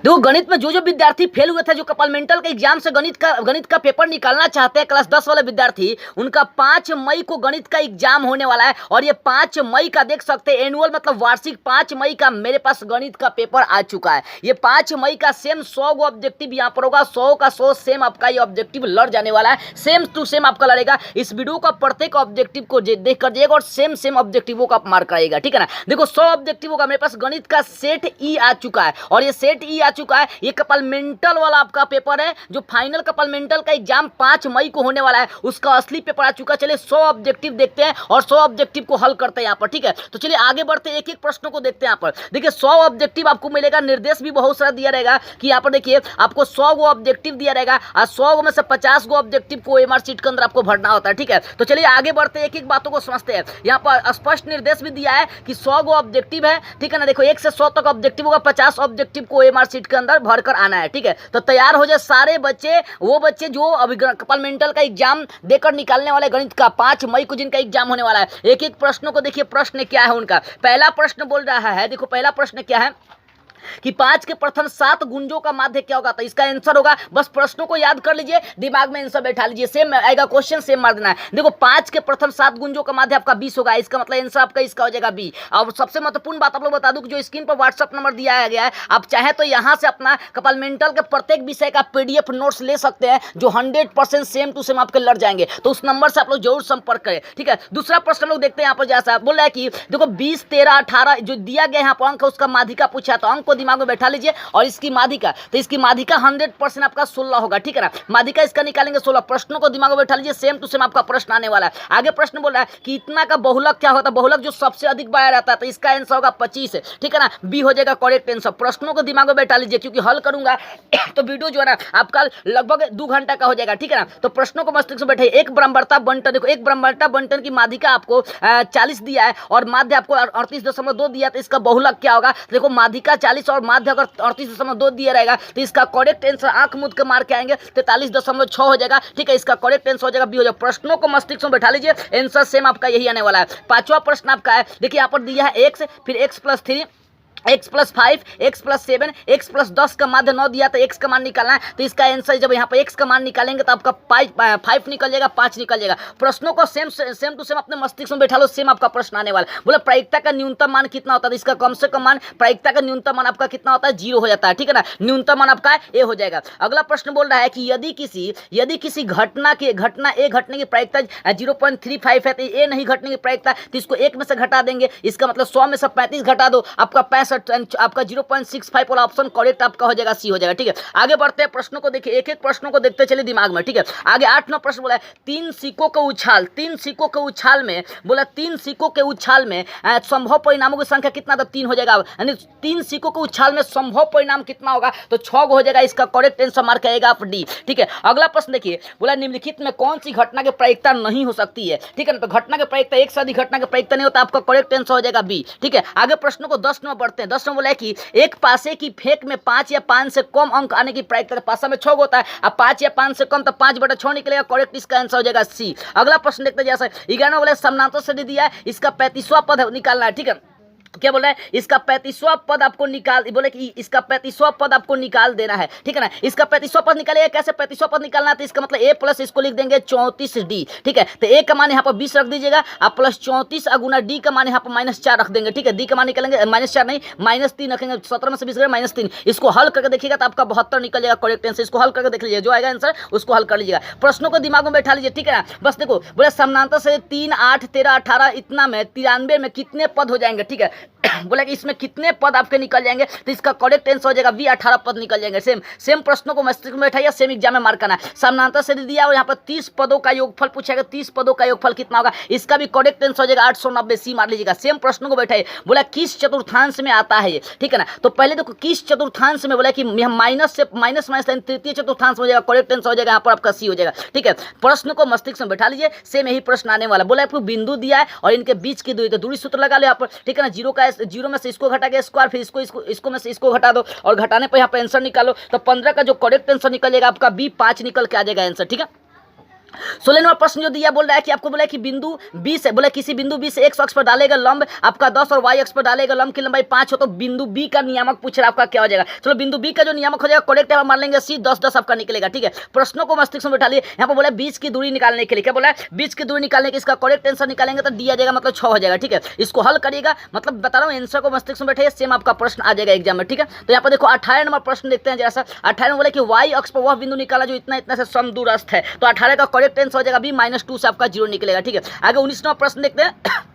देखो गणित में जो जो विद्यार्थी फेल हुए थे, जो कपालमेंटल के एग्जाम से गणित का पेपर निकालना चाहते हैं, क्लास 10 वाले विद्यार्थी, उनका 5 मई को गणित का एग्जाम होने वाला है। और ये 5 मई का देख सकते हैं, एनुअल मतलब वार्षिक 5 मई का मेरे पास गणित का पेपर आ चुका है। ये 5 मई का सेम 100 गो ऑब्जेक्टिव यहाँ पर होगा, 100 का 100 सेम आपका ये ऑब्जेक्टिव लड़ जाने वाला है, सेम टू सेम आपका लड़ेगा। इस वीडियो का प्रत्येक ऑब्जेक्टिव को देख कर जाइएगा और सेम सेम ऑब्जेक्टिवों का आप मार्क कराइएगा, ठीक है ना। देखो 100 ऑब्जेक्टिवों का मेरे पास गणित का सेट ई आ चुका है, और ये सेट ई आ चुका है। ये कपालमेंटल वाला आपका पेपर है, जो फाइनल कपालमेंटल का एग्जाम 5 मई को होने वाला है, उसका असली पेपर आ चुका है। चलिए 100 ऑब्जेक्टिव देखते हैं और 100 ऑब्जेक्टिव को हल करते हैं यहाँ पर, ठीक है। तो चलिए आगे बढ़ते हैं, एक एक प्रश्नों को देखते हैं यहाँ पर। देखिए 100 ऑब्जेक्टिव आपको मिलेगा, निर्देश भी बहुत सारा दिया रहेगा कि यहाँ पर देखिए आपको 100 गो ऑब्जेक्टिव दिया रहेगा, और 100 गो में से 50 गो ऑब्जेक्टिव को एमआर शीट के अंदर आपको भरना होता है, ठीक है। तो चलिए आगे बढ़ते हैं, एक एक बातों को समझते हैं। यहाँ पर स्पष्ट निर्देश भी दिया है कि 100 गो ऑब्जेक्टिव है, ठीक है ना। देखो 1 से 100 तक ऑब्जेक्टिव होगा, 50 ऑब्जेक्टिव को एमआर शीट के अंदर भरकर आना है, ठीक है। तो तैयार हो जाए सारे बच्चे, वो बच्चे जो अभी कपालमेंटल का एग्जाम देकर निकालने वाले गणित का 5 मई को जिनका एग्जाम होने वाला है। एक एक प्रश्नों को देखिए, प्रश्न क्या है उनका। पहला प्रश्न बोल रहा है, देखो पहला प्रश्न क्या है कि 5 के प्रथम 7 गुंजों का माध्य क्या होगा। तो इसका आंसर होगा, बस प्रश्नों को याद कर लीजिए, दिमाग में आंसर बैठा लीजिए, सेम आएगा क्वेश्चन, सेम मार देना है। देखो 5 के प्रथम 7 गुंजों का माध्य आपका 20 होगा, इसका मतलब आंसर आपका इसका हो जाएगा बी। और सबसे महत्वपूर्ण बात आप लोग बता दूं कि जो स्क्रीन पर व्हाट्सएप नंबर दिया गया है, आप चाहे तो यहां से अपना कपालमेंटल के प्रत्येक विषय का पीडीएफ नोट्स ले सकते हैं, जो 100% सेम टू सेम आपके लड़ जाएंगे। तो उस नंबर से आप लोग जरूर संपर्क करें, ठीक है। दूसरा प्रश्न लोग देखते हैं यहाँ पर, जैसा बोल रहा है कि देखो 20, 13, 18 जो दिया गया यहाँ पर अंक, उसका माध्यिका पूछा, तो अंक को दिमाग में बैठा लीजिए। और इसकी माध्यिका, तो इसकी माध्यिका 100% आपका 16 होगा, ठीक है ना। माध्यिका इसका निकालेंगे 16। प्रश्नों को दिमाग में बैठा लीजिए, सेम टू सेम आपका प्रश्न आने वाला है। आगे प्रश्न बोल रहा है कि इतना का बहुलक क्या होता है। बहुलक जो सबसे अधिक बड़ा रहता है, तो इसका आंसर होगा 25, ठीक है ना। बी हो जाएगा करेक्ट आंसर। प्रश्नों को दिमाग में बैठा लीजिए, क्योंकि हल करूंगा तो वीडियो जो है ना आपका लगभग 2 घंटा का हो जाएगा, ठीक है ना। तो प्रश्नों को मस्तिष्क में बैठे। एक ब्रह्मवर्ता बंटन, देखो एक ब्रह्मवर्ता बंटन की माध्यिका आपको 40 दिया है और माध्य आपको 38.2 दिया, तो इसका बहुलक क्या होगा। देखो माध्यिका 40 और माध्य अगर 38.2 दिया रहेगा, तो इसका करेक्ट आंसर आंख मूंद के मार के आएंगे 43.6 हो जाएगा, ठीक है। इसका करेक्ट आंसर हो जाएगा बी हो जाएगा। प्रश्नों को मस्तिष्क में बैठा लीजिए, आंसर सेम आपका यही आने वाला है। पांचवा प्रश्न आपका है, देखिए यहाँ पर दिया है x, फिर x+3, x+5, x+7, x+10 का माध्य 9 दिया, तो x का मान निकालना है। तो इसका आंसर जब यहाँ पर x का मान निकालेंगे तो आपका 5 निकल जाएगा, 5 निकल जाएगा। प्रश्नों को सेम टू सेम अपने मस्तिष्क में बैठा लो, सेम आपका प्रश्न आने वाला है। बोला प्रायिकता का न्यूनतम मान कितना होता है, तो इसका कम से कम मान, प्रायिकता का न्यूनतम मान आपका कितना होता है, 0 हो जाता है, ठीक है ना। न्यूनतम मान आपका ए हो जाएगा। अगला प्रश्न बोल रहा है कि यदि किसी घटना ए घटने की प्रायिकता 0.35 है, तो ए नहीं घटने की प्रायिकता, तो इसको 1 में से घटा देंगे। इसका मतलब 100 में से 35 घटा दो, आपका 65, आपका 0.65 वाला ऑप्शन करेक्ट आपका हो जाएगा, सी हो जाएगा, ठीक है। आगे बढ़ते हैं, प्रश्नों को देखिए, एक एक प्रश्नों को देखते चलिए दिमाग में, ठीक है। आगे 8 9 प्रश्न बोला है, 3 सिक्कों के उछाल में बोला, 3 सिक्कों के उछाल में संभव परिणामों की संख्या कितना, तो 3 हो जाएगा। यानी 3 सिक्कों के उछाल में संभव परिणाम कितना होगा, तो 6 हो जाएगा। इसका करेक्ट आंसर मार्क आएगा आप डी, ठीक है। अगला प्रश्न देखिए, बोला निम्नलिखित में कौन सी घटना की प्रायिकता नहीं हो सकती है, ठीक है ना। तो घटना की प्रायिकता, एक से अधिक घटना की प्रायिकता नहीं होता, आपका करेक्ट आंसर हो जाएगा बी, ठीक है। आगे प्रश्नों को 10 में बढ़ते हैं। 10 में बोला है कि एक पासे की फेंक में 5 या 5 से कम अंक आने की प्रायिकता, तो पासा में 6 होता है, अब 5 या 5 से कम, तो 5/6 निकलेगा, करेक्ट इसका आंसर हो जाएगा सी। अगला प्रश्न देखते हैं, जैसा 11 बोला समानांतर श्रेणी दिया है, इसका 35वां पद निकालना है, ठीक है। क्या बोला है, इसका 35वां पद आपको निकाल, बोले कि इसका 35वां पद आपको निकाल देना है, ठीक है ना। इसका 35वां पद निकालेगा, कैसे 35वां पद निकालना है, तो इसका मतलब a प्लस इसको लिख देंगे 34d, ठीक है। तो a का मान यहाँ पर 20 रख दीजिएगा, आप प्लस 34 गुना d का मान यहाँ पर -4 रख देंगे, ठीक है। d का मान निकालेंगे -4 नहीं -3 रखेंगे, 17 में से 20 गए -3, इसको हल करके देखिएगा तो आपका 72 निकल जाएगा करेक्ट आंसर। इसको हल करके देख लीजिए, जो आएगा आंसर उसको हल कर लीजिएगा। प्रश्नों को दिमाग में बैठा लीजिए, ठीक है ना। बस देखो बोले समानांतर से 3 8 13 18 इतना में 93 में कितने पद हो जाएंगे, ठीक है। बोला कि इसमें कितने पद आपके निकल जाएंगे, तो इसका करेक्ट आंसर हो जाएगा बी, 18 पद निकल जाएंगे। सेम प्रश्नों को मस्तिष्क में बैठाइए, सेम एग्जाम में मार्क करना है। समानांतर से दिया और यहाँ पर 30 पदों का योगफल पूछेगा, 30 पदों का योगफल कितना होगा, इसका भी करेक्ट आंसर हो जाएगा 890, सी मार लीजिएगा। सेम प्रश्नों को बैठाइए, बोला किस चतुर्थांश में आता है ये, ठीक है ना। तो पहले देखो किस चतुर्थांश में, बोला कि माइनस तृतीय चतुर्थांश में हो जाएगा, करेक्ट आंसर हो जाएगा यहाँ पर आपका सी हो जाएगा, ठीक है। प्रश्न को मस्तिष्क में बैठा लीजिए, सेम यही प्रश्न आने वाला। बोला आपको बिंदु दिया है और इनके बीच की दूरी, तो दूरी सूत्र लगा लो यहाँ पर, ठीक है ना। 0 में से इसको घटा के स्क्वायर, फिर इसको में से इसको घटा दो और घटाने पर यहाँ पर आंसर निकालो, तो 15 का जो करेक्ट आंसर निकल जाएगा आपका बी, 5 निकल के आ जाएगा आंसर, ठीक है। 16 नंबर प्रश्न जो दिया बोल रहा है कि आपको बोला है कि बिंदु 20 है, बोला किसी बिंदु 20 से एक्स अक्ष पर डालेगा लंब आपका 10 और वाई अक्ष पर डालेगा लंब की लंबाई 5 हो, तो बिंदु बी का नियामक पूछ रहा है आपका क्या हो जाएगा। चलो बिंदु बी का जो नियामक हो जाएगा करेक्ट है, हम मान लेंगे सी 10 10 आपका निकलेगा। ठीक है, प्रश्नों को मस्तिष्क में बैठा लिए। यहाँ पर बोला 20 की दूरी निकालने के लिए, क्या बोला है 20 की दूरी निकालने के इसका करेक्ट आंसर निकालेंगे तो डी आ जाएगा, मतलब 6 हो जाएगा। ठीक है, इसको हल करिएगा, मतलब बता रहा हूँ आंसर को मस्तिष्क में बैठे सेम आपका प्रश्न आ जाएगा एग्जाम में। ठीक है, तो यहाँ पर देखो 18 नंबर प्रश्न देखते हैं जैसा। 18 में बोले कि वाई अक्ष पर वह बिंदु निकाला जो इतना इतना से समदूरस्थ है, तो 18 का करेक्ट आंसर हो जाएगा बी -2 से आपका 0 निकलेगा। ठीक है, आगे 19 नंबर प्रश्न देखते हैं।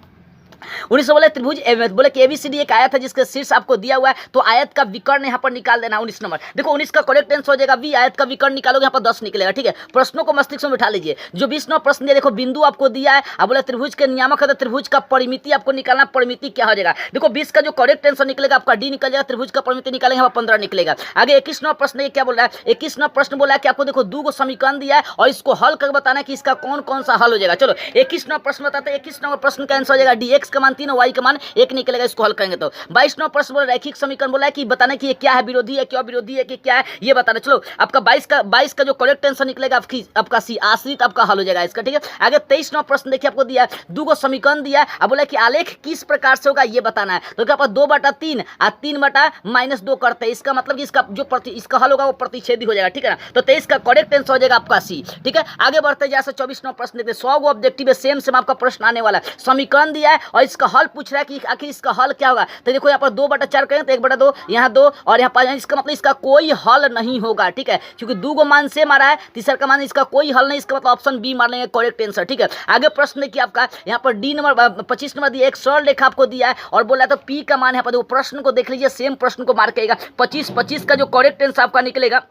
19 बोले त्रिभुज बोले कि एबीसीडी एक आयत है जिसका शीर्ष आपको दिया हुआ है, तो आयत का विकर्ण यहाँ पर निकाल देना। 19 नंबर देखो 19 का करेक्ट आंसर हो जाएगा बी, आयत का विकर्ण निकालोगे यहाँ पर 10 निकलेगा। ठीक है, प्रश्नों को मस्तिष्क में बिठा लीजिए। जो 20 नंबर प्रश्न दिया देखो बिंदु आपको दिया है, अब बोला त्रिभुज के नियामक है तो त्रिभुज का परिमिति आपको निकालना, परिमिति क्या हो जाएगा। देखो 20 का जो करेक्ट आंसर निकलेगा आपका डी निकल जाएगा, त्रिभुज का परिमिति निकालेंगे यहाँ पर 15 निकलेगा। आगे 21 नंबर प्रश्न ये क्या बोल रहा है, 21 नंबर प्रश्न बोला है कि आपको देखो 2 समीकरण दिया है और इसको हल करके बताना है कि इसका कौन कौन सा हल हो जाएगा। चलो 21 नंबर प्रश्न बताते हैं। 21 नंबर प्रश्न का आंसर हो जाएगा डी, एक्स का मान 3 और वाई का मान 1 निकलेगा, इसको हल करेंगे तो। 22 नंबर प्रश्न बोला रैखिक समीकरण बोला है कि बताना कि ये क्या है, विरोधी है, क्यों विरोधी है कि क्या है ये बताना। चलो आपका 22 का जो करेक्ट आंसर निकलेगा आपका सी आश्रित आपका हल हो जाएगा इसका। ठीक है, आगे 23 नंबर प्रश्न देखिए आपको दिया है 2 समीकरण दिया है, अब बोला कि आलेख किस प्रकार से होगा ये बताना है। तो क्या 2/3 और 3/-2 करते हैं, इसका मतलब कि इसका जो इसका हल होगा वो प्रतिच्छेदी हो जाएगा। ठीक है ना, तो 23 का करेक्ट आंसर हो जाएगा आपका सी। ठीक है, आगे बढ़ते जैसे 24 नंबर प्रश्न देखते हैं। 100 ऑब्जेक्टिव है, सेम आपका प्रश्न आने वाला है। समीकरण दिया है और इसका हल पूछ रहा है कि आखिर इसका हल क्या होगा। तो देखो यहाँ पर 2/4 करें तो 1/2, यहाँ 2 और यहाँ 5, इसका मतलब इसका कोई हल नहीं होगा। ठीक है, क्योंकि 2 मान सेम आ रहा है, तीसरा का मान इसका कोई हल नहीं, इसका मतलब ऑप्शन बी मार लेंगे करेक्ट आंसर। ठीक है, आगे प्रश्न देखिए आपका यहाँ पर डी नंबर 25 नंबर दिया, एक सरल रेखा आपको दिया है और बोला तो पी का मान यहाँ पर देखो प्रश्न को देख लीजिए, सेम प्रश्न को मार करेगा 25 का जो करेक्ट आंसर आपका निकलेगा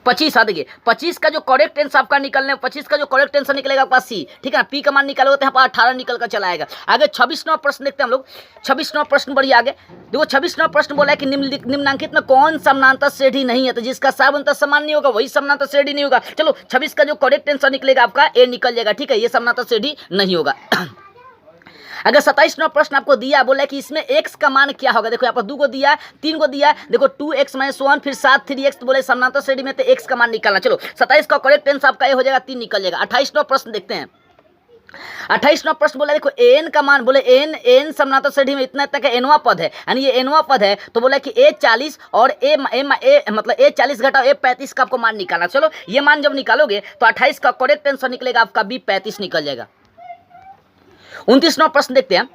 25। हाँ देखिए 25 का जो करेक्ट आंसर आपका निकलने 25 का जो करेक्ट आंसर निकलेगा आपका सी। ठीक है ना, पी का मान निकालोगे तो यहाँ पर 18 निकल कर चला आएगा। आगे 26 नंबर प्रश्न देखते हैं हम लोग। 26 नंबर प्रश्न बढ़िए आगे देखो। 26 नंबर प्रश्न बोला है कि निम्नांकित में कौन समानांतर श्रेणी नहीं है, तो जिसका साबंतर समान नहीं होगा वही समानांतर श्रेणी नहीं होगा। चलो 26 का जो करेक्ट आंसर निकलेगा आपका ए निकल जाएगा। ठीक है, ये समानांतर श्रेणी नहीं होगा। अगर 27 नंबर प्रश्न आपको दिया बोला है कि इसमें x का मान क्या होगा। देखो यहाँ पर 2 को दिया, 3 को दिया, देखो 2x - 1 फिर 7 3x, तो बोले समानांतर श्रेणी में तो x का मान निकालना। चलो 27 का करेक्ट आंसर आपका ये हो जाएगा 3 निकल जाएगा। 28 नंबर प्रश्न देखते हैं। 28 नंबर प्रश्न बोला देखो एन का मान, बोले एन समानांतर श्रेणी में इतना तक एनवा पद है, यानी ये एनवा पद है, तो बोला कि ए 40 और ए मतलब ए 40 घटाओ ए 35 का आपको मान निकालना। चलो ये मान जब निकालोगे तो 28 का करेक्ट आंसर निकलेगा आपका बी 35 निकल जाएगा। 29 नंबर प्रश्न देखते हैं।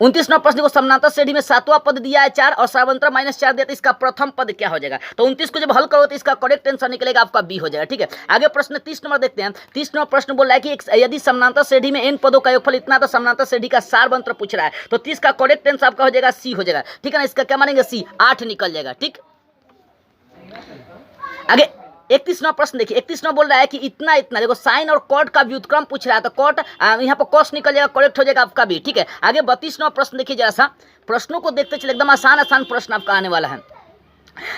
29 नंबर प्रश्न को समानांतर श्रेणी में 7वां पद दिया है 4 और सार्वंतर -4 दिया, तो इसका प्रथम पद क्या हो जाएगा। तो 29 को जब हल करो तो इसका करेक्ट आंसर निकलेगा आपका बी हो जाएगा। ठीक है, आगे प्रश्न 30 नंबर देखते हैं। 30 नंबर प्रश्न बोल रहा है कि यदि समानांतर श्रेणी में n पदों का योगफल इतना तो समानांतर श्रेणी का सारवंत्र पूछ रहा है, तो 30 का करेक्ट आंसर आपका हो जाएगा सी हो जाएगा। ठीक है ना, इसका क्या मानेंगे सी 8 निकल जाएगा। ठीक, आगे 31 नंबर प्रश्न देखिए। 31 नंबर बोल रहा है कि इतना इतना देखो साइन और कॉट का व्युत्क्रम पूछ रहा है, तो कॉट यहाँ पर कॉस निकल जाएगा, करेक्ट हो जाएगा आपका भी। ठीक है, आगे 32 नंबर प्रश्न देखिए जरा सा, प्रश्नों को देखते चले, एकदम आसान प्रश्न आपका आने वाला है।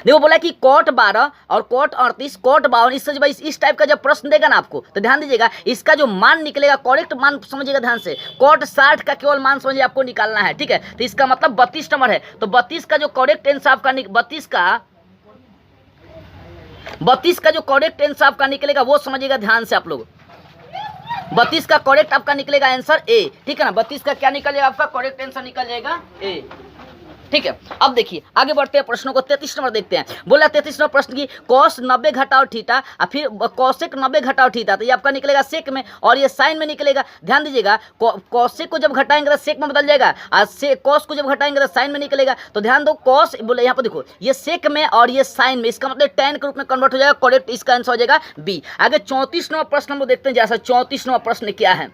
देखो बोला कि कॉट 12 और कॉट 38 कॉट 52 इससे जब इस टाइप का जब प्रश्न देगा ना आपको तो ध्यान दीजिएगा, इसका जो मान निकलेगा करेक्ट मान समझिएगा ध्यान से, कॉट 60 का केवल मान समझिए आपको निकालना है। ठीक है, तो इसका मतलब 32 नंबर है, तो 32 का जो करेक्ट आंसर आपका 32 का जो करेक्ट आंसर आपका निकलेगा वो समझिएगा ध्यान से आप लोग। 32 का करेक्ट आपका निकलेगा आंसर ए। ठीक है ना, 32 का क्या निकल जाएगा आपका करेक्ट आंसर निकल जाएगा ए। ठीक है, अब देखिए आगे बढ़ते हैं प्रश्नों को। 33 नंबर देखते हैं। बोला 33 नंबर प्रश्न की कॉस 90 घटाओ थीटा और फिर कॉसेक 90 घटाओ थीटा, तो ये आपका निकलेगा सेक में और ये साइन में निकलेगा। ध्यान दीजिएगा, कॉसेक को जब घटाएंगे तो सेक में बदल जाएगा और कॉस को जब घटाएंगे तो साइन में निकलेगा। तो ध्यान दो, कॉस बोले यहाँ पर देखो ये सेक में और ये साइन में, इसका मतलब tan के रूप में कन्वर्ट हो जाएगा, करेक्ट इसका आंसर हो जाएगा बी। आगे 34 नंबर प्रश्न हम लोग देखते हैं जैसा। 34 नंबर प्रश्न क्या है।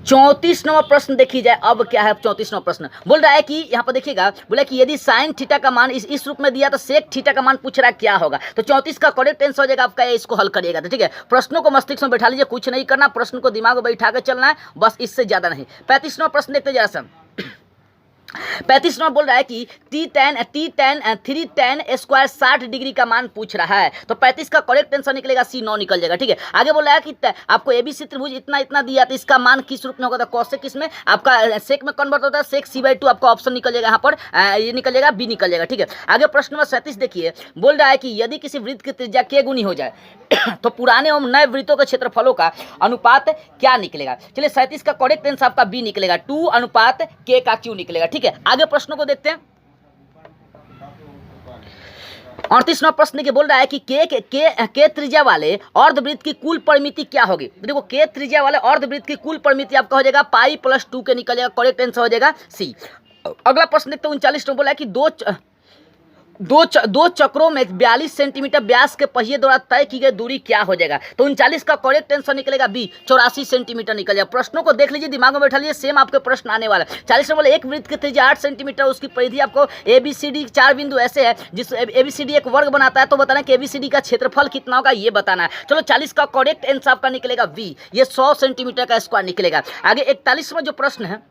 34 नंबर प्रश्न देखी जाए अब क्या है। 34 नंबर प्रश्न बोल रहा है कि यहाँ पर देखिएगा, बोला कि यदि साइन थीटा का मान इस रूप में दिया तो सेक थीटा का मान पूछ रहा है क्या होगा। तो 34 का करेक्ट आंसर हो जाएगा आपका, इसको हल करिएगा। तो ठीक है, प्रश्नों को मस्तिष्क में बैठा लीजिए, कुछ नहीं करना, प्रश्न को दिमाग में बैठा कर चलना है बस, इससे ज्यादा नहीं। 35 नंबर प्रश्न देखते जरा सा। 35 नंबर बोल रहा है कि टी टेन 310 स्क्वायर 60 डिग्री का मान पूछ रहा है, तो 35 का करेक्ट आंसर निकलेगा सी 9 निकल जाएगा। ठीक है, आगे बोल रहा है कि आपको एबीसी त्रिभुज इतना इतना दिया, तो इसका मान किस रूप में होगा, तो कॉसेक इसमें आपका सेक में कन्वर्ट होता है, सेक c/2 आपका ऑप्शन निकल जाएगा, यहाँ पर ये निकल जाएगा बी निकल जाएगा। ठीक है, आगे प्रश्न नंबर 37 देखिए, बोल रहा है कि यदि किसी वृत्त की त्रिज्या के गुनी हो जाए तो पुराने एवं नए वृत्तों के क्षेत्रफलों का अनुपात क्या निकलेगा। चलिए 37 का करेक्ट आंसर आपका बी निकलेगा, 2 अनुपात के का क्यू निकलेगा। ठीक है, आगे प्रश्नों को देखते हैं। 38वां प्रश्न के बोल रहा है कि के त्रिज्या वाले अर्धवृत्त की कुल परिमिति क्या होगी। देखो के त्रिज्या वाले अर्धवृत्त की कुल परिमिति आपका हो जाएगा पाई प्लस 2 के निकल जाएगा, करेक्ट आंसर हो जाएगा सी। अगला प्रश्न देखते हैं 39 में बोला है कि दो चक्रों में 42 सेंटीमीटर व्यास के पहिए द्वारा तय की गई दूरी क्या हो जाएगा, तो 39 का करेक्ट आंसर निकलेगा बी 84 सेंटीमीटर निकल जाएगा। प्रश्नों को देख लीजिए, दिमाग में बैठा लीजिए, सेम आपके प्रश्न आने वाला है। 40 में बोले एक वृत्त की त्रिज्या 8 सेंटीमीटर, उसकी परिधि आपको ABCD 4 बिंदु ऐसे है जिस ABCD एक वर्ग बनाता है, तो बताना कि ABCD का क्षेत्रफल कितना होगा ये बताना है। चलो 40 का करेक्ट आंसर आपका निकलेगा बी, ये 100 सेंटीमीटर का स्क्वायर निकलेगा। आगे 41 में जो प्रश्न है,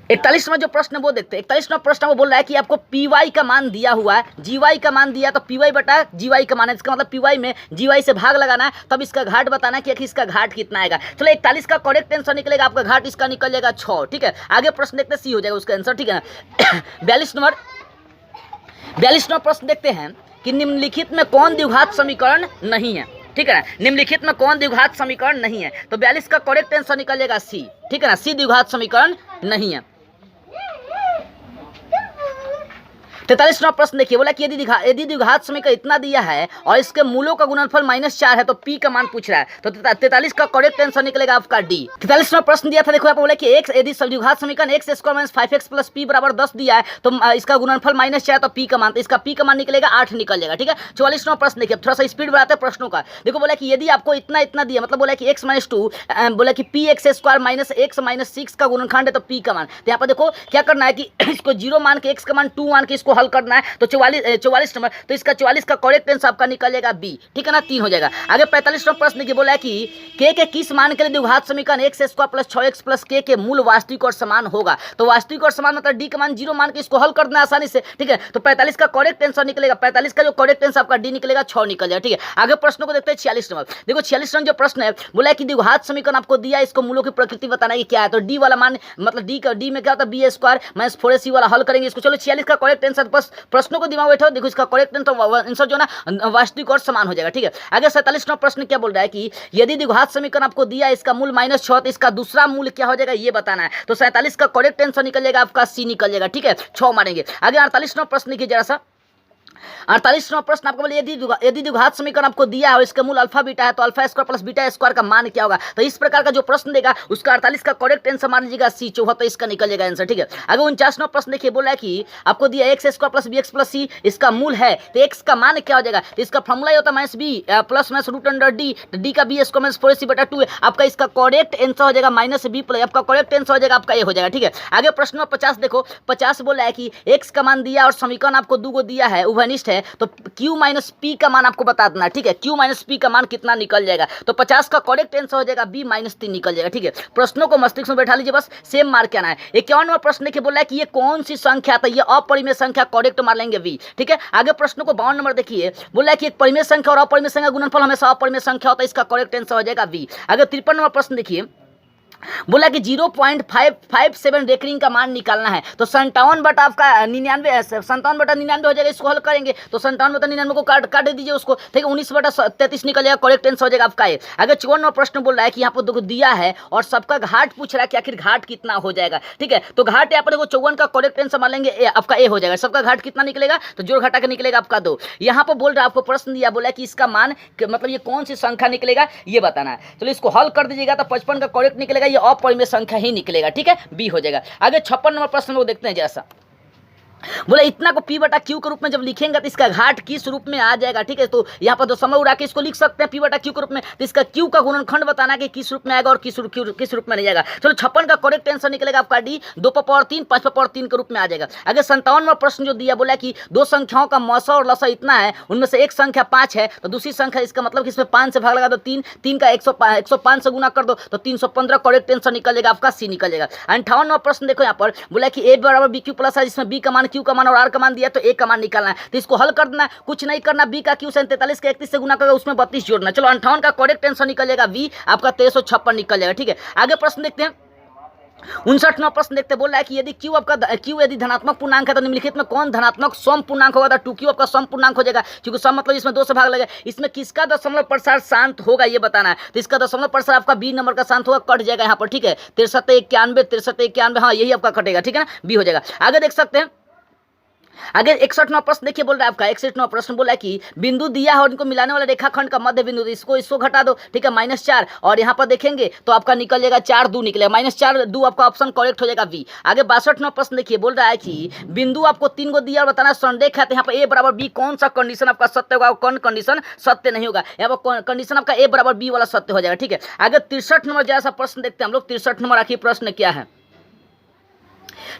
41वां जो प्रश्न वो देखते हैं। 41वां प्रश्न वो बोल रहा है कि आपको पी का मान दिया हुआ है, जी का मान दिया, तो पी बटा जी का मान है, इसका मतलब पी में जी से भाग लगाना है, तब इसका घाट बताना है कि इसका घाट कितना आएगा। चलो 41 का करेक्ट आंसर निकलेगा, आपका घाट इसका निकल जाएगा 6। ठीक है, आगे प्रश्न देखते हैं, सी हो जाएगा उसका आंसर। ठीक है ना 42 नंबर प्रश्न देखते हैं कि निम्नलिखित में कौन द्विघात समीकरण नहीं है। ठीक है ना, निम्नलिखित में कौन द्विघात समीकरण नहीं है, तो 42 का करेक्ट आंसर निकल जाएगा सी। ठीक है ना, सी द्विघात समीकरण नहीं है। 43वां प्रश्न देखिए, बोला कि यदि द्विघात समीकरण इतना दिया है और इसके मूलों का गुणनफल -4 है, तो पी का मान पूछ रहा है, तो 43 का करेक्ट आंसर निकलेगा आपका डी। 43वां प्रश्न दिया था, देखो आपको बोला कि यदि द्विघात समीकरण x² - 5x + p = 10 दिया है, तो इसका गुणनफल -4, तो पी का मान, तो इसका पी का मान निकलेगा 8 निकल जाएगा। ठीक है, 44वां प्रश्न देखिए, थोड़ा सा स्पीड बढ़ाते हैं प्रश्नों का। देखो बोला कि यदि आपको इतना इतना दिया, मतलब बोला कि x - 2, बोला कि px² - x - 6 का गुणनखंड है, तो पी का मान, तो यहाँ पर देखो क्या करना है कि इसको 0 मान के x का मान 2 मान के इसको हल करना है, तो 44 नंबर, तो इसका 44 का करेक्ट आंसर आपका निकल जाएगा बी। ठीक है ना, 3 हो जाएगा। आगे 45वां प्रश्न की बोला है कि के किस मान के लिए द्विघात समीकरण x² + 6x + k के मूल वास्तविक और समान होगा, तो वास्तविक और समान मतलब डी का मान 0 मान के इसको हल करना आसानी से। ठीक है, तो 45 का करेक्ट आंसर निकलेगा, 45 का जो करेक्ट आंसर आपका डी निकलेगा 6 निकल जाएगा। ठीक है, आगे प्रश्नों को देखते हैं। 46 नंबर देखो, 46 नंबर जो प्रश्न है, बोला है कि द्विघात समीकरण आपको दिया, इसको मूलों की प्रकृति बताना है कि क्या है, तो डी वाला मान मतलब डी में क्या होता है, b² - 4ac वाला हल करेंगे इसको। चलो 46 का करेक्ट आंसर, बस प्रश्नों को दिमाग बैठो, देखो इसका करेक्ट आंसर जो ना वास्तविक और समान हो जाएगा। ठीक है, आगे 47वां प्रश्न क्या बोल रहा है कि यदि द्विघात समीकरण आपको दिया, इसका मूल -6, तो इसका दूसरा मूल क्या हो जाएगा ये बताना है, तो 47 का करेक्ट आंसर निकल जाएगा आपका सी निकल जाएगा। ठीक है, 6 मानेंगे। आगे 48वां प्रश्न की जरा सा, 48वां प्रश्न आपको बोले यदि द्विघात समीकरण आपको दिया है, इसका मूल अल्फा बीटा है, तो α² + β² का मान क्या होगा, तो इस प्रकार का जो प्रश्न देगा उसका 48 का करेक्ट आंसर मान लीजिएगा सी, 74 इसका निकल जाएगा आंसर। ठीक है, आगे 49वां प्रश्न देखिए, बोला है कि आपको दिया x² + bx + c, इसका मूल है, तो x का मान क्या हो जाएगा, तो इसका फॉर्मूला होता है -b + √d, तो d का b² - 4ac/2 है, आपका इसका करेक्ट आंसर हो जाएगा -b+, आपका करेक्ट आंसर हो जाएगा आपका ए हो जाएगा। ठीक है, आगे प्रश्न नंबर 50 देखो, 50 बोला है कि x का मान दिया और समीकरण आपको 2 को दिया है, उभयनिष्ठ है, तो q - p का मान आपको बता देना। ठीक है, q - p का मान कितना निकल जाएगा, तो 50 का करेक्ट आंसर हो जाएगा b - 3 निकल जाएगा। ठीक है, प्रश्नों को मस्तिष्क में बैठा लीजिए, बस सेम मार्क आना है। 51वां प्रश्न के बोला है कि ये कौन सी संख्या था, ये अपरिमेय संख्या, करेक्ट मार लेंगे v। ठीक है, आगे प्रश्नों को 52 नंबर देखिए, बोला है कि एक परिमेय संख्या और अपरिमेय संख्या गुणनफल हमेशा अपरिमेय संख्या होता है, इसका करेक्ट आंसर हो जाएगा v। आगे 53 नंबर प्रश्न देखिए, बोला कि 0.557 रेकरिंग का मान निकालना है, तो 57 बटा आपका 99 हो जाएगा, इसको हल करेंगे, तो 57 बटा 99 को काट दीजिए उसको। ठीक है, 19 बटा 33 निकल जाएगा, करेक्ट आंसर हो जाएगा आपका ए। आगे 54वां प्रश्न बोल रहा है कि यहाँ पर देखो दिया है और सबका घाट पूछ रहा है कि आखिर घाट कितना हो जाएगा। ठीक है, तो घाट यहाँ पर देखो 54 का करेक्ट आंसर मान लेंगे आपका ए हो जाएगा। सबका घाट कितना निकलेगा, तो जोड़ घटा के निकलेगा आपका 2। यहाँ पर बोल रहा है, आपको प्रश्न दिया, बोला कि इसका मान मतलब ये कौन सी संख्या निकलेगा ये बताना है, चलो इसको हल कर दीजिएगा, तो 55 का करेक्ट निकलेगा, ये अपरिमेय संख्या ही निकलेगा। ठीक है, बी हो जाएगा। आगे 56 नंबर प्रश्न को देखते हैं जैसा, बोले इतना को पी बटा क्यू के रूप में जब लिखेंगे तो इसका घाट किस रूप में आ जाएगा, ठीक है। तो यहाँ पर दशमलव उड़ा के इसको लिख सकते हैं पी बटा क्यू के रूप में। तो इसका क्यू का गुणनखंड बताना कि किस रूप में आएगा और किस रूप में नहीं आएगा। चलो 56 का करेक्ट आंसर निकलेगा आपका डी, 2 पर पावर 3 5 पर पावर 3 के रूप में आ जाएगा। अगर 57वां प्रश्न जो दिया, बोला कि दो संख्याओं का मौसा और लसा इतना है, उनमें से एक संख्या 5 है, तो दूसरी संख्या, इसका मतलब कि इसमें 5 से भाग लगा दो 3 का 105 से गुना कर दो तो 315 करेक्ट आंसर निकलेगा आपका, सी निकल जाएगा। 58वां प्रश्न देखो यहाँ पर, बोला कि ए बराबर बी क्यू प्लस है, जिसमें बी का मान क्यू का मान और आर का मान दिया, तो ए का मान निकालना है। तो इसको हल कर देना है, कुछ नहीं करना। बी का क्यू से 43 का 31 से गुना करके उसमें 32 जोड़ना। चलो 58 का करेक्ट आंसर निकल जाएगा वी, आपका 1356 निकल जाएगा, ठीक है। आगे प्रश्न देखते हैं। 59वां प्रश्न देखते, बोल रहा है कि यदि क्यू आपका क्यू यदि धनात्मक पूर्णांक है तो निम्नलिखित में कौन धनात्मक सम पूर्णांक होगा। 2q आपका सम पूर्णांक हो जाएगा, क्योंकि सम मतलब इसमें 2 से भाग लगे। इसमें किसका दशमलव प्रसार शांत होगा ये बताना है। तो इसका दशमलव प्रसार आपका बी नंबर का शांत होगा, कट जाएगा यहाँ पर, ठीक है। 63 91, हाँ यही आपका कटेगा, ठीक है ना, बी हो जाएगा। आगे देख सकते हैं। आगे 61वां प्रश्न देखिए, बोल रहा है आपका 61वां प्रश्न बोला है कि बिंदु दिया है और इनको मिलाने वाला रेखाखंड का मध्य बिंदु, इसको घटा दो, ठीक है, -4। और यहाँ पर देखेंगे तो आपका निकल जाएगा 4 2 निकलेगा, -4 2 आपका ऑप्शन करेक्ट हो जाएगा बी। आगे 62वां प्रश्न देखिए, बोल रहा है कि बिंदु आपको 3 को दिया और बताना संरेख है, तो यहाँ पर ए बराबर बी कौन सा कंडीशन आपका सत्य होगा और कौन कंडीशन सत्य नहीं होगा। यहाँ पर कंडीशन आपका ए बराबर बी वाला सत्य हो जाएगा, ठीक है। आगे 63 नंबर जैसा प्रश्न देखते हैं हम लोग। 63 नंबर आखिर प्रश्न क्या है,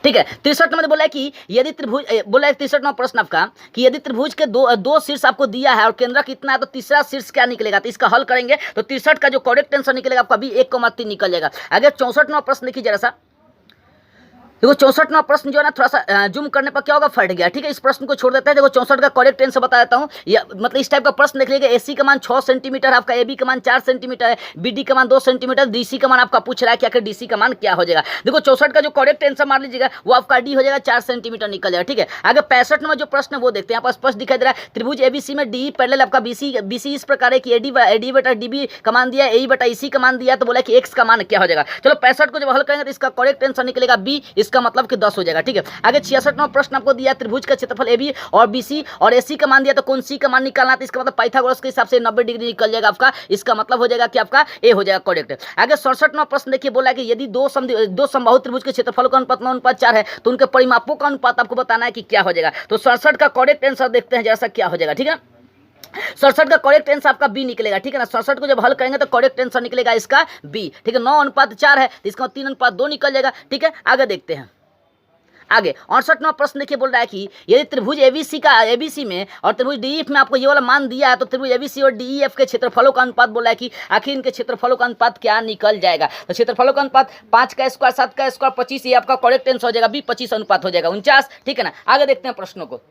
ठीक है। 63 नंबर बोला है कि यदि त्रिभुज, बोला है 63वां प्रश्न आपका कि यदि त्रिभुज के दो शीर्ष आपको दिया है और केंद्र कितना है, तो तीसरा शीर्ष क्या निकलेगा। तो इसका हल करेंगे तो 63 का जो करेक्ट आंसर निकलेगा आपका बी 1,3 निकल जाएगा। आगे 64वां प्रश्न देखिए जरा सा। देखो 64वां प्रश्न जो है ना, थोड़ा सा जूम करने पर क्या होगा, फट गया, ठीक है। इस प्रश्न को छोड़ देते हैं। देखो 64 का करेक्ट आंसर बता देता हूँ, मतलब इस टाइप का प्रश्न देख लीजिएगा। एसी का मान 6 सेंटीमीटर, आपका एबी का मान 4 सेंटीमीटर है, बीडी का मान 2 सेंटीमीटर, डीसी का मान आपका पूछ रहा है कि आखिर डीसी का मान क्या हो जाएगा। देखो 64 का जो करेक्ट आंसर मान लीजिएगा वो आपका डी हो जाएगा, 4 सेंटीमीटर निकल जाएगा, ठीक है। आगे 65 नंबर जो प्रश्न वो देखते हैं, यहाँ पर स्पष्ट दिखाई दे रहा है। त्रिभुज एबीसी में डी पैरेलल आपका बीसी इस प्रकार है कि एडी बटा डीबी का मान दिया, ए बटा इसी का मान दिया, तो बोला कि एक्स का मान क्या हो जाएगा। चलो 65 को जब हल करेंगे तो इसका करेक्ट आंसर निकलेगा बी, इसका मतलब कि 10 हो जाएगा, ठीक है। आगे 66वां प्रश्न आपको दिया, त्रिभुज का क्षेत्रफल एबी और बीसी और एसी का मान दिया, तो कौन सी का मान निकालना, तो इसका मतलब पाइथागोरस के हिसाब से 90 डिग्री निकल जाएगा आपका, इसका मतलब हो जाएगा कि आपका ए हो जाएगा करेक्ट। आगे 67वां प्रश्न देखिए, बोला कि यदि दो समबाहु त्रिभुज के क्षेत्रफल का अनुपात 9:4 है, तो उनके परिमापों का अनुपात आपको बताना है कि क्या हो जाएगा। तो 67 का करेक्ट आंसर देखते हैं जैसा क्या हो जाएगा, ठीक है। 67 का करेक्ट आंसर आपका बी निकलेगा, ठीक है ना। 67 को जब हल करेंगे तो करेक्ट आंसर निकलेगा इसका बी, ठीक है। 9:4 है तो इसका 3:2 निकल जाएगा, ठीक है। आगे देखते हैं। आगे 68वां प्रश्न देखिए, बोल रहा है कि यदि त्रिभुज एबीसी में और त्रिभुज डीईएफ में आपको ये वाला मान दिया है, तो त्रिभुज एबीसी और डीईएफ के क्षेत्रफलों का अनुपात बोल रहा है कि आखिर इनके क्षेत्रफलों का अनुपात क्या निकल जाएगा। तो क्षेत्रफलों का अनुपात 5 का स्क्वायर 7 का स्क्वायर 25, ये आपका करेक्ट आंसर हो जाएगा बी, 25 अनुपात हो जाएगा 49, ठीक है ना। आगे देखते हैं प्रश्नों को।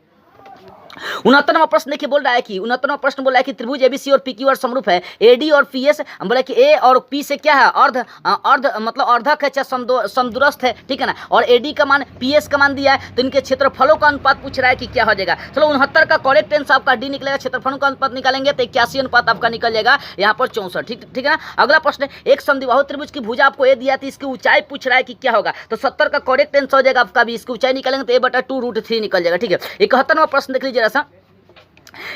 69वां प्रश्न देखिए, बोल रहा है कि 69वां प्रश्न बोला है कि त्रिभुज एबीसी और पीक्यू और समरूप है, एडी और पीएस, बोला कि ए और पी से क्या है, अर्ध मतलब अर्धक है, चाहे समदूरस्थ है, ठीक है ना। और एडी का मान पीएस का मान दिया है, तो इनके क्षेत्रफलों का अनुपात पूछ रहा है कि क्या हो जाएगा। चलो 69 का करेक्ट आंसर आपका डी निकलेगा। क्षेत्रफलों का अनुपात निकालेंगे तो 81 अनुपात आपका निकल जाएगा यहाँ पर 64, ठीक है ना। अगला प्रश्न, एक समद्विबाहु त्रिभुज की भुजा आपको ए दिया थी, इसकी ऊंचाई पूछ रहा है कि क्या होगा। तो 70 का करेक्ट आंसर हो जाएगा आपका भी, इसकी ऊंचाई निकालेंगे तो a/2√3 निकल जाएगा, ठीक है। 71वां प्रश्न देख लीजिए जरा सा।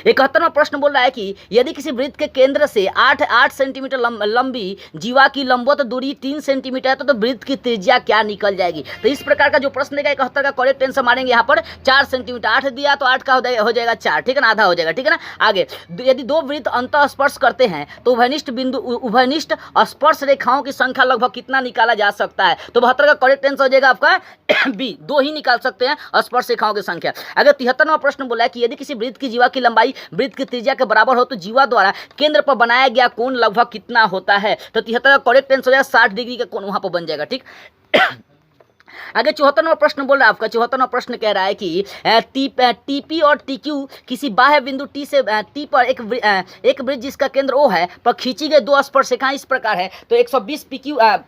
71वां प्रश्न बोल रहा है कि यदि किसी वृत्त के केंद्र से 8 सेंटीमीटर लंबी जीवा की लंबवत दूरी 3 सेंटीमीटर है, तो वृत्त की त्रिज्या क्या निकल जाएगी। तो इस प्रकार का जो प्रश्न देगा 71 का करेक्ट आंसर मारेंगे यहाँ पर 4 सेंटीमीटर। 8 दिया तो 8 का हो जाएगा 4, ठीक है ना, आधा हो जाएगा, ठीक है ना। आगे यदि दो वृत्त अंतः स्पर्श करते हैं तो उभयनिष्ठ स्पर्श रेखाओं की संख्या लगभग कितना निकाला जा सकता है। तो 72 का करेक्ट आंसर हो जाएगा आपका बी, 2 ही निकाल सकते हैं स्पर्श रेखाओं की संख्या। अगर 73वां प्रश्न बोला है कि यदि किसी वृत्त की जीवा की लंबाई वृत्त की त्रिज्या के बराबर हो तो जीवा द्वारा केंद्र पर बनाया गया कोण लगभग कितना होता है। तो 73 का करेक्ट आंसर हो जाएगा 60 डिग्री का कोण वहां पर बन जाएगा, ठीक। आगे 74वां प्रश्न बोल रहा है आपका। 74वां प्रश्न कह रहा है कि टीपी और टीक्यू किसी बाह्य बिंदु टी से टी पर एक वृत्त जिसका केंद्र ओ है पर खींची गई दो स्पर्शरेखाएं इस प्रकार है। तो 120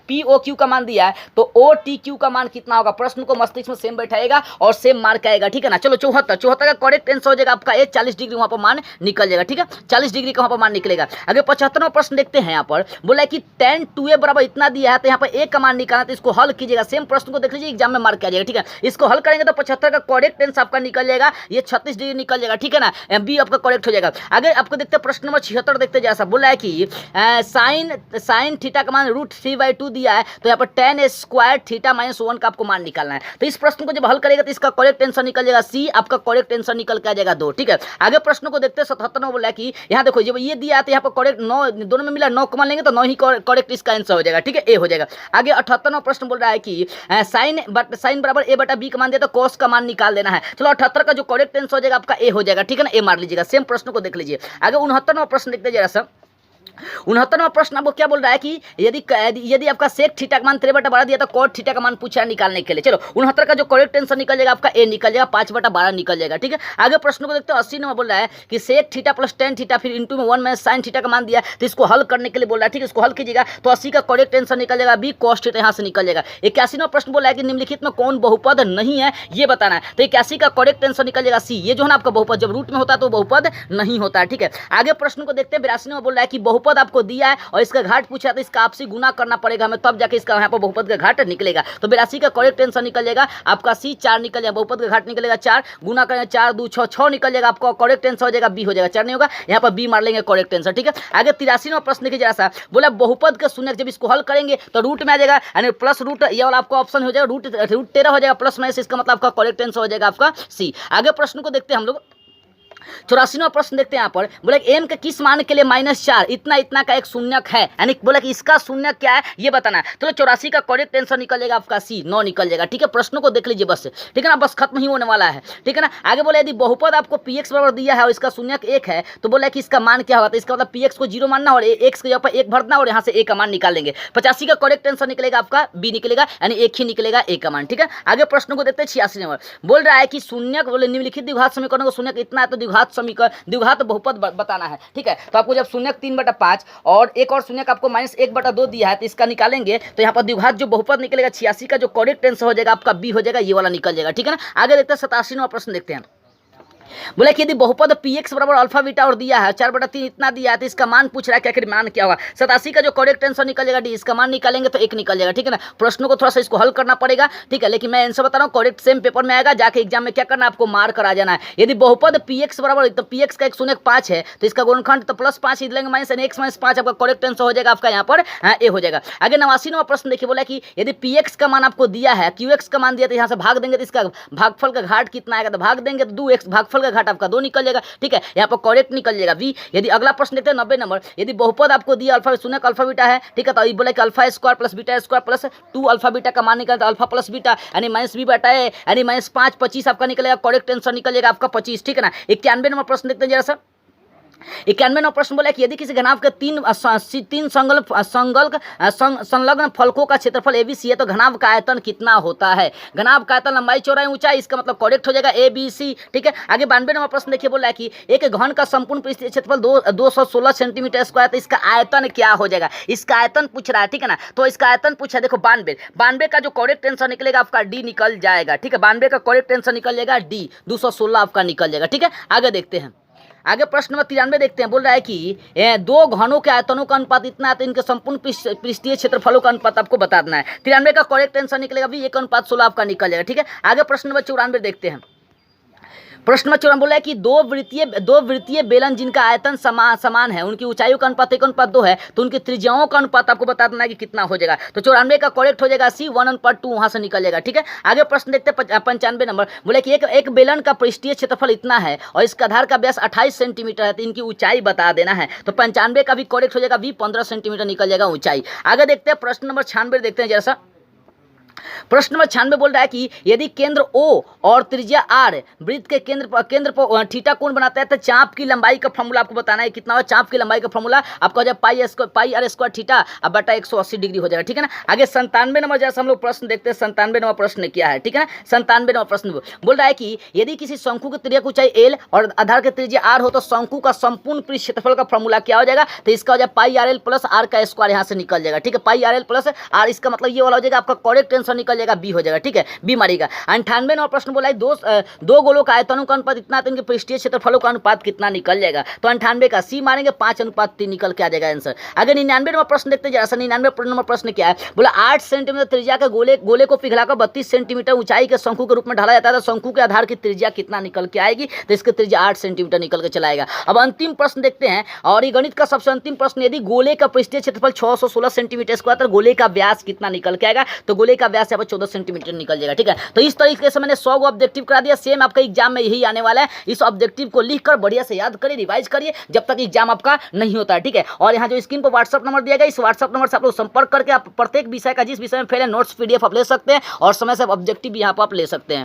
पीओक्यू का मान दिया है, तो ओ टी क्यू का मान कितना होगा। प्रश्न को मस्तिष्क में सेम बैठाएगा और सेम मार्क आएगा, ठीक है ना। चलो 74 का करेक्ट आंसर हो जाएगा आपका ए, 40 डिग्री वहां पर मान निकल जाएगा, ठीक है। 40 डिग्री का वहां पर मान निकलेगा। आगे 75वां प्रश्न देखते हैं। यहाँ पर बोला है कि tan 2a बराबर इतना दिया है, तो यहाँ पर ए का मान निकालना, तो इसको हल कीजिएगा। सेम प्रश्न को देख लीजिए, एग्जाम में मार्क किया जाएगा। ठीक है, इसको हल करेंगे तो 75 का करेक्ट आंसर आपका निकल जाएगा, ये 36 डिग्री निकल जाएगा। ठीक है ना, बी आपका करेक्ट हो जाएगा। आगे आपको देखते हैं प्रश्न नंबर 76 देखते जैसा बोला है कि साइन थीटा का मान √3/2 दिया है, तो यहाँ पर tan स्क्वायर थीटा -1 का आपको मान निकालना है। तो इस प्रश्न को जब हल करेगा तो इसका करेक्ट आंसर निकल जाएगा सी, आपका करेक्ट आंसर निकल के आ जाएगा 2। ठीक है, आगे प्रश्न को देखते हैं 77 में बोला है कि यहाँ देखो जब ये दिया है तो यहाँ पर करेक्ट 9 दोनों में मिला 9 कमान लेंगे तो 9 ही करेक्ट इसका आंसर हो जाएगा। ठीक है, ए हो जाएगा। आगे 78वां प्रश्न बोल रहा है कि साइन बराबर ए बटा बी का मान दिया तो कॉस का मान निकाल देना है। चलो 78 का जो करेक्ट आंसर हो जाएगा आपका ए हो जाएगा। ठीक है ना, ए मार लीजिएगा। सेम प्रश्न को देख लीजिए। आगे 69वां प्रश्न देखते जरा सा। 69वां प्रश्न आपको क्या बोल रहा है कि यदि आपका सेक थीटा का मान 13/12 दिया तो कॉट थीटा का मान पूछा है निकालने के लिए। चलो 69 का जो करेक्ट आंसर निकल जाएगा आपका ए निकल जाएगा, 5/12 निकल जाएगा। ठीक है, आगे प्रश्न को देखते हैं 80 में बोल रहा है कि sec theta plus tan theta फिर इंटू में 1 में साइन थीटा का मान दिया, तो इसको हल करने के लिए बोल रहा है। ठीक है, इसको हल कीजिएगा तो 80 का करेक्ट आंसर निकल जाएगा बी, कॉस थीटा यहाँ से निकल जाएगा। 81वां प्रश्न बोला है कि निम्नलिखित में कौन बहुपद नहीं है ये बताना है, तो 81 का करेक्ट आंसर निकल जाएगा सी। ये जो है ना आपका बहुपद जब रूट में होता है तो बहुपद नहीं होता है। ठीक है, आगे प्रश्न को देखते हैं 82 में बोल रहा है कि बहुपद आपको दिया है और इसका घाट पूछा तो इसका आपसे गुना करना पड़ेगा हमें, तब जाके इसका यहाँ पर बहुपद का घाट निकलेगा। तो 82 का करेक्ट आंसर निकल जाएगा आपका सी, 4 निकल जाएगा, बहुपद का घाट निकलेगा 4, गुना करेंगे 4 2 6 6 निकल जाएगा, आपका करेक्ट आंसर हो जाएगा बी हो जाएगा, 4 नहीं होगा, यहाँ पर बी मार लेंगे करेक्ट आंसर। ठीक है, आगे 83वां प्रश्न देखिए जरा सा, बोला बहुपद का शून्य जब इसको हल करेंगे तो रूट में आ जाएगा, यानी प्लस रूट, ये वाला आपका ऑप्शन हो जाएगा, रूट 13 हो जाएगा प्लस माइनस, इसका मतलब आपका करेक्ट आंसर हो जाएगा आपका सी। आगे प्रश्न को देखते हैं हम लोग 84वां प्रश्न देखते हैं। यहाँ पर बोला एम के किस मान के लिए -4 इतना इतना का एक शून्यक है, यानी बोला कि इसका शून्यक क्या है ये बताना है। तो 84 का करेक्ट आंसर निकल जाएगा आपका सी, 9 निकल जाएगा। ठीक है, प्रश्नों को देख लीजिए बस। ठीक है ना, बस खत्म ही होने वाला है। ठीक है ना, आगे बोला यदि बहुपद आपको px बराबर दिया है और इसका शून्यक 1 है तो बोला कि इसका मान क्या होगा, तो इसका मतलब px को 0 मानना और x के जगह पर 1 भरना और यहाँ से a का मान निकाल लेंगे। 85 का करेक्ट आंसर निकलेगा आपका बी निकलेगा, यानी 1 ही निकलेगा a का मान। ठीक है, आगे प्रश्न को देखते हैं 86 नंबर बोल रहा है कि शून्यक बोले निम्नलिखित द्विघात समीकरणों को शून्यक इतना है तो द्विघात बहुपद बताना है। ठीक है, तो आपको जब शून्यक 3/5 और एक और शून्यक आपको -1/2 दिया है तो इसका निकालेंगे तो यहाँ पर द्विघात जो बहुपद निकलेगा 86 का जो करेक्ट आंसर हो जाएगा आपका बी हो जाएगा, ये वाला निकल जाएगा। ठीक है ना, आगे देखते हैं 87वां प्रश्न देखते हैं। बोले कि यदि बहुपद px बराबर अल्फा बीटा और दिया है 4/3 इतना दिया है तो इसका मान पूछ रहा है कि आखिर मान क्या होगा। 87 का जो करेक्ट आंसर निकल जाएगा डी, इसका मान निकालेंगे तो 1 निकल जाएगा। ठीक है ना, प्रश्नों को थोड़ा सा इसको हल करना पड़ेगा। ठीक है, लेकिन मैं आंसर बता रहा हूँ करेक्ट सेम पेपर में आएगा, जाके एग्जाम में क्या करना है आपको मार्क करा जाना है। यदि बहुपद px बराबर तो px का एक शून्यक 5 है तो इसका गुणनखंड तो +5 ही लेंगे, माइनस x - 5 आपका करेक्ट आंसर हो जाएगा आपका यहाँ पर ए हो जाएगा। आगे 89वां प्रश्न देखिए, बोला कि यदि px का मान आपको दिया है qx का मान दिया तो यहाँ से भाग देंगे तो इसका भागफल का घाट कितना आएगा, तो भाग देंगे तो 2x, भागफल का घाट आपका 2 निकल जाएगा। ठीक है, यहाँ पर करेक्ट निकल जाएगा बी। यदि अगला प्रश्न देखते हैं 90 नंबर, यदि बहुपद आपको दिया अल्फा शून्यक अल्फा बीटा है, ठीक है, तो ये बोला कि alpha square plus beta square plus 2 alpha beta का मान निकलता है अल्फा प्लस बीटा यानी -b/a यानी -5 25 आपका निकलेगा, करेक्ट आंसर निकल जाएगा आपका 25। ठीक है ना, 91 नंबर प्रश्न देखते हैं जरा सा। 91 नंबर प्रश्न बोला कि यदि किसी घनाभ के तीन संलग्न फलकों का क्षेत्रफल ABC है तो घनाभ का आयतन कितना होता है। घनाभ का आयतन लंबाई चौड़ाई ऊंचाई, इसका मतलब करेक्ट हो जाएगा ABC। ठीक है, आगे 92 नंबर प्रश्न देखिए, बोला है कि एक घन का संपूर्ण पृष्ठीय क्षेत्रफल 216 सेंटीमीटर स्क्वायर, तो इसका आयतन क्या हो जाएगा, इसका आयतन पूछ रहा है। ठीक है ना, तो इसका आयतन पूछा देखो 92 का जो करेक्ट आंसर निकलेगा आपका डी निकल जाएगा। ठीक है, 92 का करेक्ट आंसर निकल जाएगा डी, 216 आपका निकल जाएगा। ठीक है, आगे देखते हैं। आगे प्रश्न नंबर 93 देखते हैं, बोल रहा है कि दो घनों के आयतनों का अनुपात इतना है तो इनके संपूर्ण पृष्ठीय क्षेत्रफलों का अनुपात आपको बता देना है। 93 का करेक्ट आंसर निकलेगा भी 1:16 आपका निकल जाएगा। ठीक है, आगे प्रश्न नंबर 94 देखते हैं। प्रश्न नंबर 94 बोला है कि दो वृत्तीय बेलन जिनका आयतन समान है उनकी ऊंचाइयों का अनुपात 1:2 है तो उनकी त्रिज्याओं का अनुपात आपको बता देना है कि कितना हो जाएगा। तो 94 का करेक्ट हो जाएगा सी, 1:2 वहां से निकल जाएगा। ठीक है, आगे प्रश्न देखते हैं 95 नंबर, बोले कि एक बेलन का पृष्ठीय क्षेत्रफल इतना है और इसका आधार का व्यास 28 सेंटीमीटर है तो इनकी ऊंचाई बता देना है। तो 95 का भी करेक्ट हो जाएगा भी, 15 सेंटीमीटर निकल जाएगा ऊंचाई। आगे देखते हैं प्रश्न नंबर 96 देखते हैं जैसा। प्रश्न नंबर 96 बोल रहा है कि यदि केंद्र O और त्रिज्या R वृत्त के केंद्र पर थीटा कोण बनाता है तो चाप की लंबाई का फॉर्मूला आपको बताना है कितना हो। चाप की लंबाई का फॉर्मूला आपका हो जाए पाई r स्क्वायर थीटा अब बटा 180 डिग्री हो जाएगा। ठीक है ना, आगे 97 नंबर जैसा हम लोग प्रश्न देखते हैं। 97 नंबर प्रश्न क्या है, ठीक है ना, 97 नंबर प्रश्न बोल रहा है कि यदि किसी शंकु की त्रिज्या की ऊंचाई L और आधार की त्रिज्या R हो तो शंकु का संपूर्ण पृष्ठ क्षेत्रफल का फॉर्मूला क्या हो जाएगा, तो इसका हो जाए पाई RL प्लस R का स्क्वायर यहाँ से निकल जाएगा। ठीक है, पाई RL प्लस R, इसका मतलब ये वाला हो जाएगा आपका करेक्ट आंसर आंसर निकल जाएगा बी हो जाएगा। ठीक है, बी मारिएगा। 98 नंबर प्रश्न बोला है दो गोलों का आयतनों का अनुपात इतना, तो इनके पृष्ठीय क्षेत्रफलों का अनुपात कितना निकल जाएगा। तो 98 का सी मारेंगे 5:3 निकल के आ जाएगा आंसर। आगे 99 नंबर प्रश्न देखते हैं जरा सा। 99 नंबर प्रश्न क्या है, बोला 8 सेंटीमीटर त्रिज्या के गोले को पिघलाकर 32 सेंटीमीटर ऊंचाई के शंकु के रूप में ढाला जाता है, तो शंकु के आधार की त्रिज्या कितना निकल के आएगी। तो इसकी त्रिज्या 8 सेंटीमीटर निकल के चलाएगा। अब अंतिम प्रश्न देखते हैं, और ये गणित का सबसे अंतिम प्रश्न, यदि गोले का पृष्ठीय क्षेत्रफल 616 सेंटीमीटर स्क्वायर, तो गोले का व्यास कितना निकल के आएगा। तो गोले का व्यास यहाँ पर 14 सेंटीमीटर निकल जाएगा। ठीक है, तो इस तरीके से मैंने 100 ऑब्जेक्टिव करा दिया। सेम आपका एग्जाम में यही आने वाला है। इस ऑब्जेक्टिव को लिखकर बढ़िया से याद करिए, रिवाइज करिए जब तक एग्जाम आपका नहीं होता है। ठीक है, और यहाँ जो स्क्रीन पर व्हाट्सअप नंबर दिया गया, इस व्हाट्सअप नंबर से आप लोग संपर्क करके आप प्रत्येक विषय का, जिस विषय में फेल है, नोट्स PDF आप ले सकते हैं और समय से ऑब्जेक्टिव भी यहाँ पर आप ले सकते हैं।